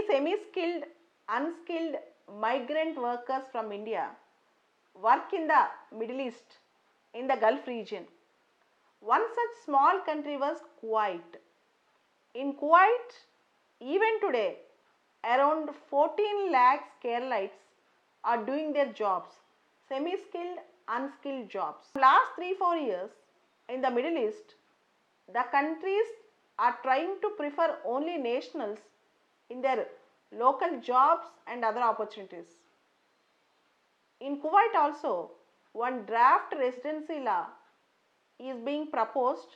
Semi-skilled, unskilled migrant workers from India work in the Middle East, in the Gulf region. One such small country was Kuwait. In Kuwait, even today, around 14 lakhs Keralites are doing their jobs, semi-skilled, unskilled jobs. Last 3-4 years, in the Middle East, the countries are trying to prefer only nationals in their local jobs and other opportunities. In Kuwait also, one draft residency law is being proposed,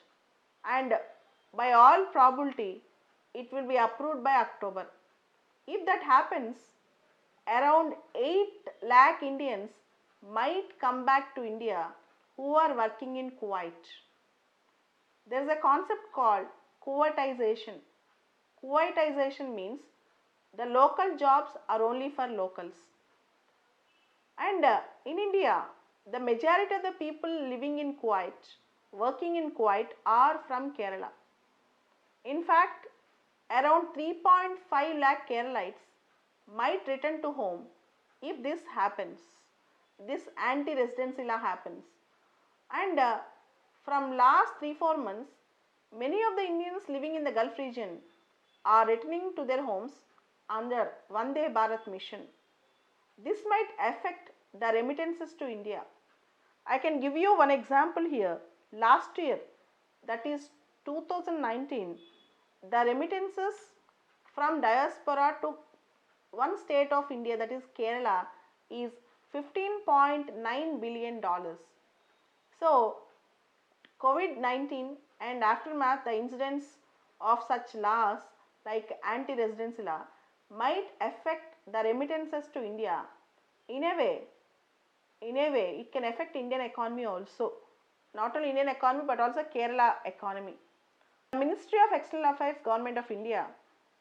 and by all probability it will be approved by October. If that happens, around 8 lakh Indians might come back to India who are working in Kuwait. There is a concept called Kuwaitization. Kuwaitization means the local jobs are only for locals. And in India, the majority of the people living in Kuwait, working in Kuwait, are from Kerala. In fact, around 3.5 lakh Keralites might return to home if this happens, this anti-residency law happens. And from last 3-4 months, many of the Indians living in the Gulf region are returning to their homes under Vande Bharat mission. This might affect the remittances to India. I can give you one example here. Last year, that is 2019, the remittances from diaspora to one state of India, that is Kerala, is $15.9 billion. So, COVID-19 and aftermath, the incidence of such laws like anti-residency law might affect the remittances to India. In a way, it can affect Indian economy also. Not only Indian economy but also Kerala economy. The Ministry of External Affairs, Government of India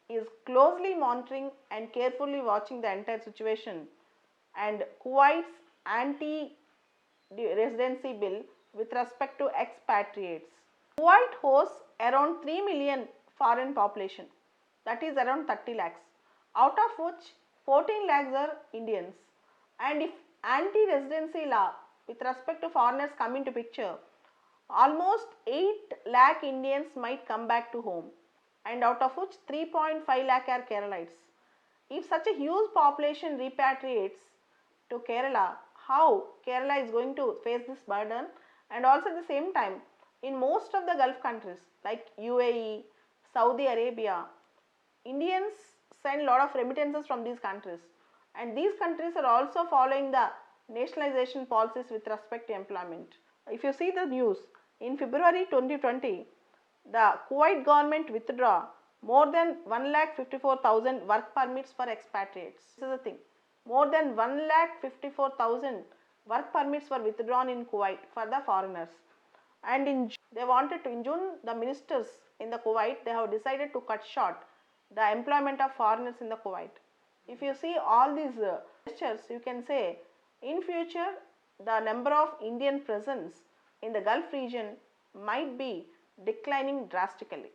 is closely monitoring and carefully watching the entire situation, and Kuwait's anti-residency bill with respect to expatriates. Kuwait hosts around 3 million foreign population, that is around 30 lakhs, out of which 14 lakhs are Indians. And if anti-residency law with respect to foreigners come into picture, almost 8 lakh Indians might come back to home, and out of which 3.5 lakh are Keralites. If such a huge population repatriates to Kerala, how Kerala is going to face this burden? And also at the same time, in most of the Gulf countries like UAE, Saudi Arabia, Indians send a lot of remittances from these countries, and these countries are also following the nationalization policies with respect to employment. If you see the news, in February 2020, the Kuwait government withdraw more than 1,54,000 work permits for expatriates. This is the thing. More than 1,54,000 work permits were withdrawn in Kuwait for the foreigners. And in June, the ministers in the Kuwait, they have decided to cut short the employment of foreigners in the Kuwait. If you see all these gestures, you can say in future the number of Indian presence in the Gulf region might be declining drastically.